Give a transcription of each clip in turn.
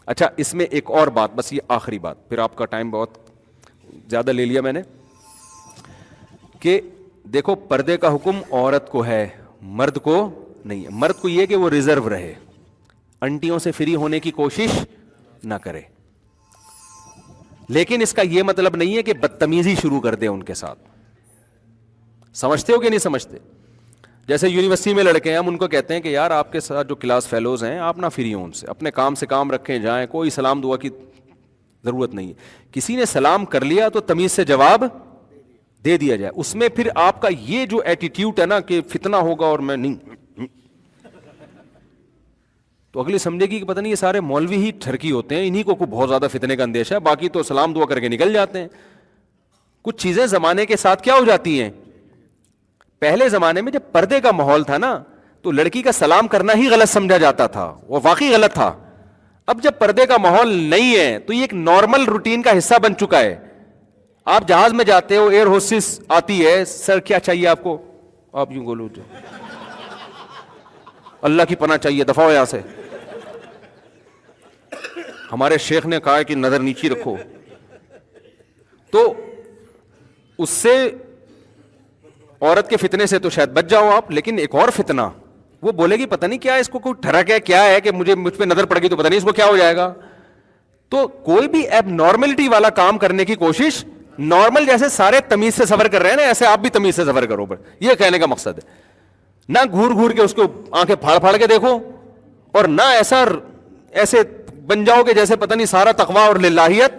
اچھا اس میں ایک اور بات، بس یہ آخری بات، پھر آپ کا ٹائم بہت زیادہ لے لیا میں نے، کہ دیکھو پردے کا حکم عورت کو ہے، مرد کو نہیں ہے. مرد کو یہ کہ وہ ریزرو رہے، انٹیوں سے فری ہونے کی کوشش نہ کرے، لیکن اس کا یہ مطلب نہیں ہے کہ بدتمیزی شروع کر دے ان کے ساتھ. سمجھتے ہو کہ نہیں سمجھتے؟ جیسے یونیورسٹی میں لڑکے ہیں، ہم ان کو کہتے ہیں کہ یار آپ کے ساتھ جو کلاس فیلوز ہیں آپ نہ فری ہوں ان سے، اپنے کام سے کام رکھیں، جائیں، کوئی سلام دعا کی ضرورت نہیں ہے. کسی نے سلام کر لیا تو تمیز سے جواب دے دیا جائے. اس میں پھر آپ کا یہ جو ایٹیٹیوڈ ہے نا کہ فتنہ ہوگا اور میں نہیں، تو اگلی سمجھے گی کہ پتہ نہیں یہ سارے مولوی ہی ٹھرکی ہوتے ہیں، انہی کو بہت زیادہ فتنے کا اندیشہ ہے، باقی تو سلام دعا کر کے نکل جاتے ہیں. کچھ چیزیں زمانے کے ساتھ کیا ہو جاتی ہیں. پہلے زمانے میں جب پردے کا ماحول تھا نا تو لڑکی کا سلام کرنا ہی غلط سمجھا جاتا تھا، وہ واقعی غلط تھا. اب جب پردے کا ماحول نہیں ہے تو یہ ایک نارمل روٹین کا حصہ بن چکا ہے. آپ جہاز میں جاتے ہو، ایئر ہوسٹس آتی ہے، سر کیا چاہیے آپ کو، آپ یوں بولو جو اللہ کی پناہ چاہیے، دفعہ ہو یہاں سے، ہمارے شیخ نے کہا ہے کہ نظر نیچی رکھو. تو اس سے عورت کے فتنے سے تو شاید بچ جاؤ آپ، لیکن ایک اور فتنہ، وہ بولے گی پتہ نہیں کیا اس کو کوئی ٹھڑک ہے، کیا ہے کہ مجھ پہ نظر پڑ گئی تو پتہ نہیں اس کو کیا ہو جائے گا. تو کوئی بھی ایب نارملٹی والا کام کرنے کی کوشش، نارمل جیسے سارے تمیز سے سفر کر رہے ہیں نا ایسے آپ بھی تمیز سے سفر کرو. یہ کہنے کا مقصد ہے. نہ گھور گھور کے اس کو آنکھیں پھاڑ پھاڑ کے دیکھو، اور نہ ایسے بن جاؤ کہ جیسے پتہ نہیں سارا تقویٰ اور للہیت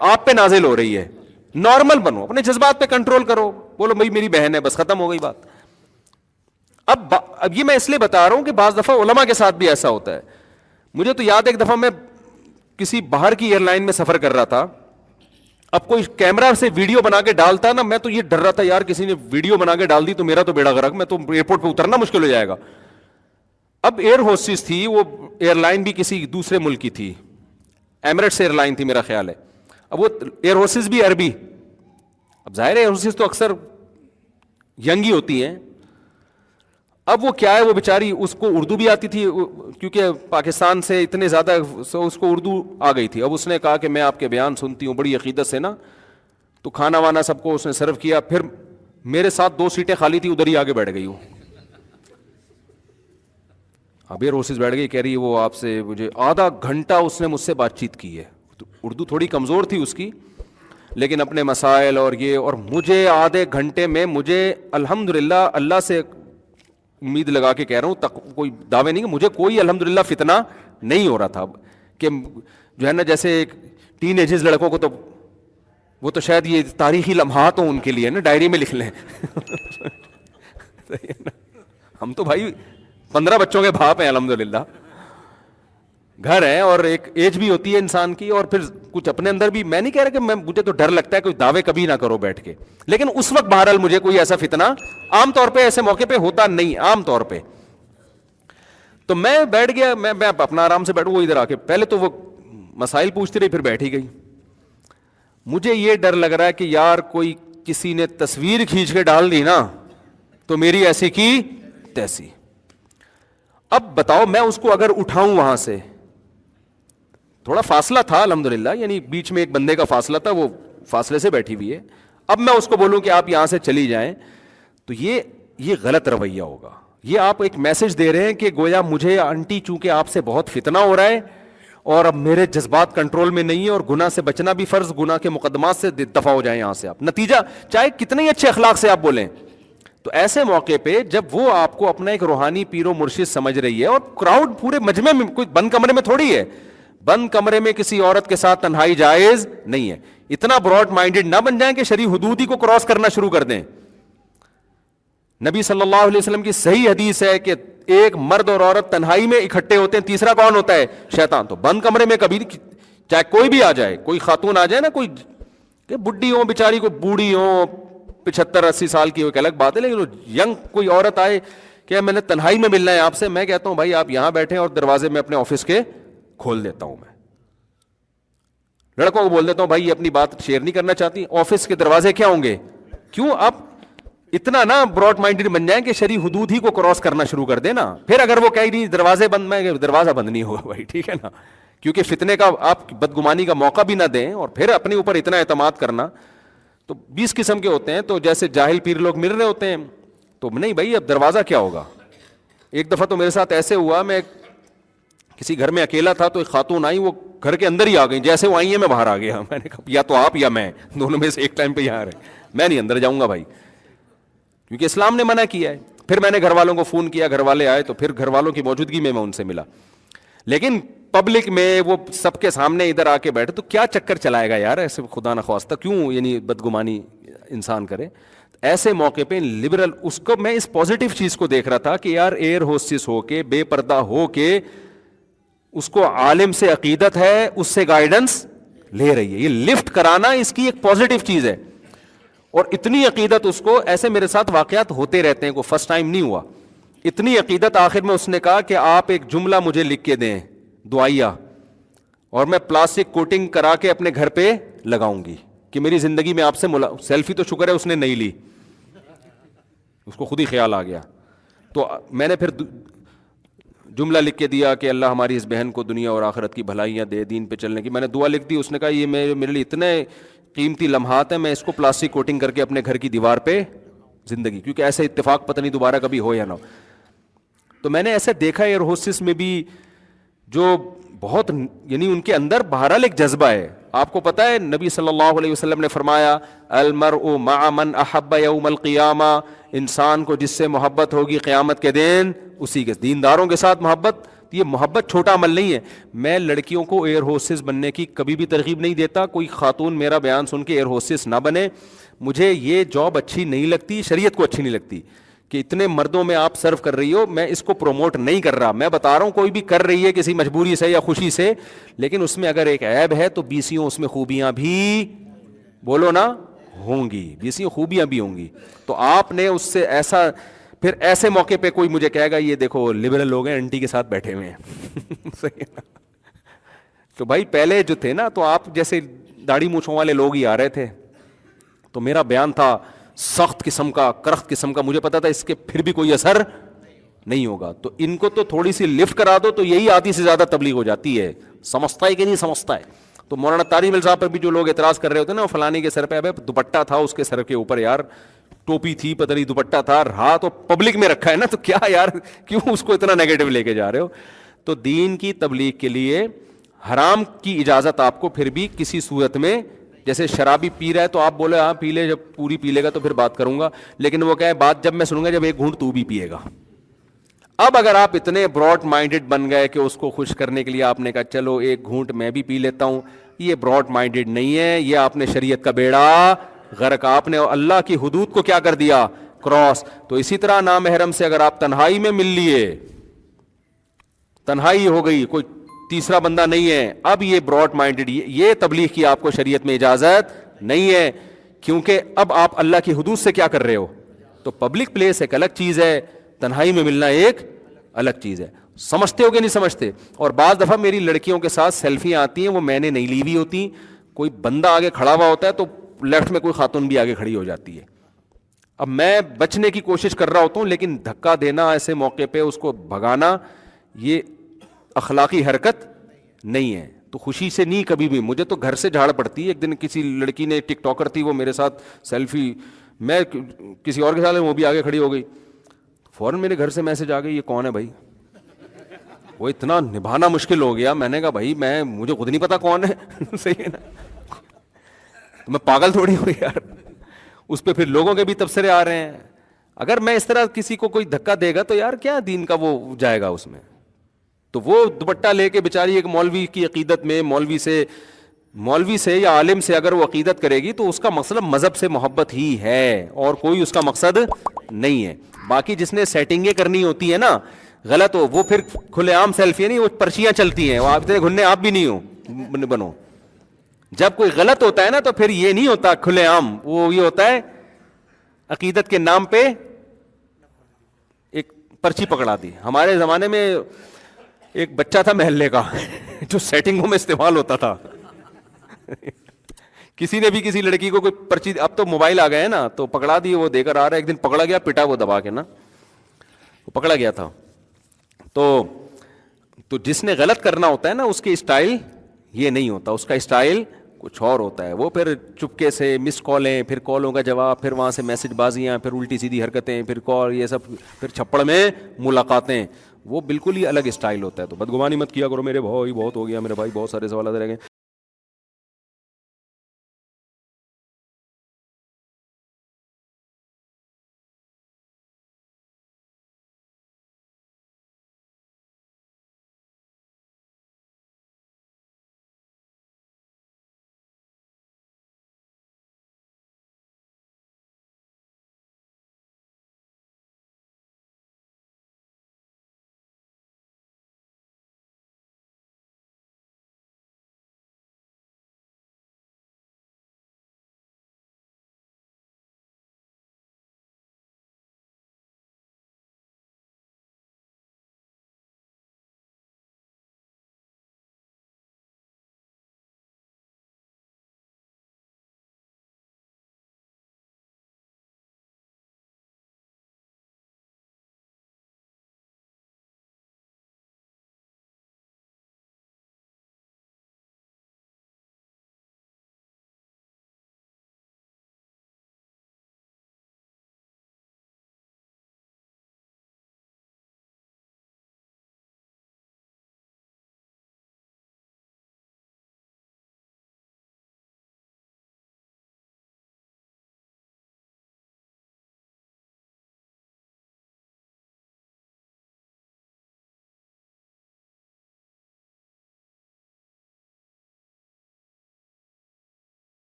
آپ پہ نازل ہو رہی ہے. نارمل بنو، اپنے جذبات پہ کنٹرول کرو، بولو بھائی میری بہن ہے، بس ختم ہو گئی بات. اب یہ میں اس لیے بتا رہا ہوں کہ بعض دفعہ علماء کے ساتھ بھی ایسا ہوتا ہے. مجھے تو یاد ہے ایک دفعہ میں کسی باہر کی ایئر لائن میں سفر کر رہا تھا. اب کوئی کیمرہ سے ویڈیو بنا کے ڈالتا نا، میں تو یہ ڈر رہا تھا یار کسی نے ویڈیو بنا کے ڈال دی تو میرا تو بیڑا غرق، میں تو ایئرپورٹ پہ اترنا مشکل ہو جائے گا. اب ایئر ہوسٹس تھی، وہ ایئر لائن بھی کسی دوسرے ملک کی تھی، ایمریٹس ایئر لائن تھی میرا خیال ہے. اب وہ ایئر ہوسٹس بھی عربی. اب ظاہر ہے ایئر ہوسٹس تو اکثر ینگ ہی ہوتی ہیں. اب وہ کیا ہے، وہ بیچاری، اس کو اردو بھی آتی تھی کیونکہ پاکستان سے اتنے زیادہ اس کو اردو آ گئی تھی. اب اس نے کہا کہ میں آپ کے بیان سنتی ہوں بڑی عقیدت سے نا، تو کھانا وانا سب کو اس نے سرو کیا. پھر میرے ساتھ 2 سیٹیں خالی تھی، ادھر ہی آگے بیٹھ گئی ہوں. اب یہ روسز بیٹھ گئی، کہہ رہی ہے وہ آپ سے مجھے آدھا گھنٹہ اس نے مجھ سے بات چیت کی ہے. اردو تھوڑی کمزور تھی اس کی، لیکن اپنے مسائل اور یہ، اور مجھے آدھے گھنٹے میں مجھے الحمدللہ اللہ سے امید لگا کے کہہ رہا ہوں، کوئی دعوے نہیں کہ مجھے کوئی الحمدللہ فتنہ نہیں ہو رہا تھا. کہ جو ہے نا جیسے ایک ٹین ایجز لڑکوں کو تو وہ تو شاید یہ تاریخی لمحات ہوں ان کے لیے نا، ڈائری میں لکھ لیں. ہم تو بھائی 15 بچوں کے باپ ہیں الحمدللہ، گھر ہے اور ایک ایج بھی ہوتی ہے انسان کی، اور پھر کچھ اپنے اندر بھی. میں نہیں کہہ رہا کہ مجھے تو ڈر لگتا ہے کوئی دعوے کبھی نہ کرو بیٹھ کے، لیکن اس وقت بہرحال مجھے کوئی ایسا فتنہ عام طور پہ ایسے موقع پہ ہوتا نہیں عام طور پہ. تو میں بیٹھ گیا، میں اپنا آرام سے بیٹھوں، وہ ادھر آ کے پہلے تو وہ مسائل پوچھتی رہی، پھر بیٹھ ہی گئی. مجھے یہ ڈر لگ رہا ہے کہ یار کوئی کسی نے تصویر کھینچ کے ڈال دی نا تو میری ایسی کی تیسی. اب بتاؤ میں اس کو اگر اٹھاؤں وہاں سے، تھوڑا فاصلہ تھا الحمدللہ، یعنی بیچ میں ایک بندے کا فاصلہ تھا، وہ فاصلے سے بیٹھی ہوئی ہے. اب میں اس کو بولوں کہ آپ یہاں سے چلی جائیں تو یہ غلط رویہ ہوگا. یہ آپ ایک میسج دے رہے ہیں کہ گویا مجھے آنٹی چونکہ آپ سے بہت فتنہ ہو رہا ہے اور اب میرے جذبات کنٹرول میں نہیں ہے، اور گناہ سے بچنا بھی فرض، گناہ کے مقدمات سے دفع ہو جائیں یہاں سے آپ. نتیجہ چاہے کتنے ہی اچھے اخلاق سے آپ بولیں، تو ایسے موقع پہ جب وہ آپ کو اپنا ایک روحانی پیر و مرشد سمجھ رہی ہے، اور کراؤڈ پورے مجمع میں، کوئی بند کمرے میں تھوڑی ہے، بند کمرے میں کسی عورت کے ساتھ تنہائی جائز نہیں ہے. اتنا براڈ مائنڈڈ نہ بن جائیں کہ شرعی حدود ہی کو کراس کرنا شروع کر دیں. نبی صلی اللہ علیہ وسلم کی صحیح حدیث ہے کہ ایک مرد اور عورت تنہائی میں اکٹھے ہوتے ہیں، تیسرا کون ہوتا ہے؟ شیطان. تو بند کمرے میں کبھی چاہے کوئی بھی آ جائے، کوئی خاتون آ جائے نا، کوئی کہ بڈھی ہو بیچاری، کوئی بوڑھی ہو 75-80 سال کی ہو، ایک الگ بات ہے، لیکن ینگ کوئی عورت آئے کہ میں نے تنہائی میں ملنا ہے آپ سے، میں کہتا ہوں بھائی آپ یہاں بیٹھیں اور دروازے میں اپنے آفس کے کھول دیتا ہوں. میں لڑکوں کو بول دیتا ہوں بھائی یہ اپنی بات شیئر نہیں کرنا چاہتی، آفس کے دروازے کیا ہوں گے؟ کیوں آپ اتنا نا براڈ مائنڈڈ بن جائیں کہ شرعی حدود ہی کو کراس کرنا شروع کر دیں نا. پھر اگر وہ کہیں نہیں دروازے بند، میں دروازہ بند نہیں ہوگا بھائی، ٹھیک ہے نا، کیونکہ فتنے کا آپ بدگمانی کا موقع بھی نہ دیں اور پھر اپنے اوپر اتنا اعتماد کرنا. تو 20 قسم کے ہوتے ہیں. تو جیسے جاہل پیر لوگ مل رہے ہوتے ہیں تو نہیں بھائی اب دروازہ کیا ہوگا. ایک دفعہ تو میرے ساتھ ایسے ہوا, میں کسی گھر میں اکیلا تھا تو ایک خاتون آئی, وہ گھر کے اندر ہی آ گئی, جیسے وہ آئی ہیں میں باہر آ گیا. میں نے کہا یا تو آپ یا میں, دونوں میں سے ایک ٹائم پہ یہاں رہے, میں نہیں اندر جاؤں گا بھائی, کیونکہ اسلام نے منع کیا ہے. پھر میں نے گھر والوں کو فون کیا, گھر والے آئے تو پھر گھر والوں کی موجودگی میں ان سے ملا. لیکن پبلک میں وہ سب کے سامنے ادھر آ کے بیٹھے تو کیا چکر چلائے گا یار, ایسے خدا نخواستہ کیوں یعنی بدگمانی انسان کرے. ایسے موقع پہ لبرل, اس کو میں اس پازیٹیو چیز کو دیکھ رہا تھا کہ یار ایئر ہوسٹس ہو کے, بے پردہ ہو کے, اس کو عالم سے عقیدت ہے, اس سے گائیڈنس لے رہی ہے. یہ لفٹ کرانا اس کی ایک پازیٹیو چیز ہے, اور اتنی عقیدت اس کو, ایسے میرے ساتھ واقعات ہوتے رہتے ہیں, کو فرسٹ ٹائم نہیں ہوا. اتنی عقیدت, آخر میں اس نے کہا کہ آپ ایک جملہ مجھے لکھ کے دیں دعائیہ, اور میں پلاسٹک کوٹنگ کرا کے اپنے گھر پہ لگاؤں گی کہ میری زندگی میں آپ سے سیلفی تو شکر ہے اس نے نہیں لی, اس کو خود ہی خیال آ گیا. تو میں نے پھر جملہ لکھ کے دیا کہ اللہ ہماری اس بہن کو دنیا اور آخرت کی بھلائیاں دے, دین پہ چلنے کی. میں نے دعا لکھ دی. اس نے کہا یہ میرے لیے اتنے قیمتی لمحات ہیں, میں اس کو پلاسٹک کوٹنگ کر کے اپنے گھر کی دیوار پہ زندگی, کیونکہ ایسا اتفاق پتہ نہیں دوبارہ کبھی ہو یا نہ ہو. تو میں نے ایسے دیکھا ایئر ہوسٹس میں بھی جو بہت یعنی ان کے اندر بہرحال ایک جذبہ ہے. آپ کو پتہ ہے نبی صلی اللہ علیہ وسلم نے فرمایا المرء مع من احب یوم القیامہ, انسان کو جس سے محبت ہوگی قیامت کے دن اسی کے. دینداروں کے ساتھ محبت, یہ محبت چھوٹا عمل نہیں ہے. میں لڑکیوں کو ایئر ہوسٹس بننے کی کبھی بھی ترغیب نہیں دیتا. کوئی خاتون میرا بیان سن کے ایئر ہوسٹس نہ بنے. مجھے یہ جاب اچھی نہیں لگتی, شریعت کو اچھی نہیں لگتی کہ اتنے مردوں میں آپ سرو کر رہی ہو. میں اس کو پروموٹ نہیں کر رہا, میں بتا رہا ہوں کوئی بھی کر رہی ہے کسی مجبوری سے یا خوشی سے, لیکن اس میں اگر ایک عیب ہے تو بیسیوں اس میں خوبیاں بھی بولو نا ہوں گی, بیسیوں خوبیاں بھی ہوں گی. تو آپ نے اس سے ایسا, پھر ایسے موقع پہ کوئی مجھے کہے گا یہ دیکھو لبرل لوگ ہیں انٹی کے ساتھ بیٹھے ہوئے ہیں تو بھائی پہلے جو تھے نا, تو آپ جیسے داڑھی مونچھوں والے لوگ ہی آ رہے تھے, تو میرا بیان تھا سخت قسم کا, کرخت قسم کا. مجھے پتا تھا اس کے پھر بھی کوئی اثر نہیں ہوگا, تو ان کو تو تھوڑی سی لفٹ کرا دو تو یہی آدھی سے زیادہ تبلیغ ہو جاتی ہے. سمجھتا ہے کہ نہیں سمجھتا ہے. تو مولانا طارق مل صاحب پر بھی جو لوگ اعتراض کر رہے ہوتے ہیں نا, فلانی کے سر پہ ابے دوپٹہ تھا اس کے سر کے اوپر, یار ٹوپی تھی پتہ نہیں دوپٹہ تھا, رہا تو پبلک میں رکھا ہے نا, تو کیا یار کیوں اس کو اتنا نیگیٹو لے کے جا رہے ہو. تو دین کی تبلیغ کے لیے حرام کی اجازت آپ کو پھر بھی کسی صورت میں, جیسے شرابی پی رہا ہے تو آپ بولے ہاں پی لے, جب پوری پی لے گا تو پھر بات کروں گا, لیکن وہ کہے بات جب میں سنوں گا جب ایک گھونٹ تو بھی پیے گا. اب اگر آپ اتنے براڈ مائنڈڈ بن گئے کہ اس کو خوش کرنے کے لیے آپ نے کہا چلو ایک گھونٹ میں بھی پی لیتا ہوں, یہ براڈ مائنڈڈ نہیں ہے, یہ آپ نے شریعت کا بیڑا غرق, آپ نے اللہ کی حدود کو کیا کر دیا, کراس. تو اسی طرح نامحرم سے اگر آپ تنہائی میں مل لیے, تنہائی ہو گئی, کوئی تیسرا بندہ نہیں ہے, اب یہ براڈ مائنڈڈ, یہ تبلیغ کی آپ کو شریعت میں اجازت نہیں ہے, کیونکہ اب آپ اللہ کی حدود سے کیا کر رہے ہو. تو پبلک پلیس ایک الگ چیز ہے, تنہائی میں ملنا ایک الگ چیز ہے. سمجھتے ہو کہ نہیں سمجھتے. اور بعض دفعہ میری لڑکیوں کے ساتھ سیلفیاں آتی ہیں, وہ میں نے نہیں لی ہوئی ہوتی, کوئی بندہ آگے کھڑا ہوا ہوتا ہے تو لیفٹ میں کوئی خاتون بھی آگے کھڑی ہو جاتی ہے. اب میں بچنے کی کوشش کر رہا ہوتا ہوں, لیکن دھکا دینا ایسے موقع پہ, اس کو بھگانا, یہ اخلاقی حرکت نہیں ہے. تو خوشی سے نہیں کبھی بھی. مجھے تو گھر سے جھاڑ پڑتی ہے. ایک دن کسی لڑکی نے, ٹک ٹاکر تھی وہ, میرے ساتھ سیلفی, میں کسی اور کے ساتھ, وہ بھی آگے کھڑی ہو گئی, فوراً میرے گھر سے میسج آ گئی یہ کون ہے بھائی. وہ اتنا نبھانا مشکل ہو گیا, میں نے کہا بھائی مجھے خود نہیں پتا کون ہے صحیح ہے نا, تو میں پاگل تھوڑی ہوں یار. اس پہ پھر لوگوں کے بھی تبصرے آ رہے ہیں. اگر میں اس طرح کسی کو کوئی دھکا دے گا تو یار کیا دین کا وہ جائے گا اس میں. تو وہ دوپٹہ لے کے بیچاری ایک مولوی کی عقیدت میں, مولوی سے یا عالم سے اگر وہ عقیدت کرے گی تو اس کا مقصد مذہب سے محبت ہی ہے, اور کوئی اس کا مقصد نہیں ہے. باقی جس نے سیٹنگیں کرنی ہوتی ہے نا غلط ہو, وہ پھر کھلے عام سیلفی نہیں, وہ پرچیاں چلتی ہیں, وہ آپ اتنے گھننے آپ بھی نہیں ہو بنو. جب کوئی غلط ہوتا ہے نا تو پھر یہ نہیں ہوتا کھلے عام, وہ یہ ہوتا ہے عقیدت کے نام پہ ایک پرچی پکڑا دی. ہمارے زمانے میں ایک بچہ تھا محلے کا جو سیٹنگوں میں استعمال ہوتا تھا. کسی نے بھی کسی لڑکی کو کوئی پرچی, اب تو موبائل آ گئے ہیں نا, تو پکڑا دی, وہ دے کر آ رہا ہے. ایک دن پکڑا گیا, پٹا وہ دبا کے نا, وہ پکڑا گیا تھا. تو تو جس نے غلط کرنا ہوتا ہے نا اس کے اسٹائل یہ نہیں ہوتا, اس کا اسٹائل کچھ اور ہوتا ہے. وہ پھر چپکے سے مس کالیں, پھر کالوں کا جواب, پھر وہاں سے میسج بازیاں, پھر الٹی سیدھی حرکتیں, پھر کال, یہ سب, پھر چھپڑ میں ملاقاتیں, وہ بالکل ہی الگ اسٹائل ہوتا ہے. تو بدگمانی مت کیا کرو میرے بھائی, بہت ہو گیا میرے بھائی, بہت سارے سوالات رہ گئے.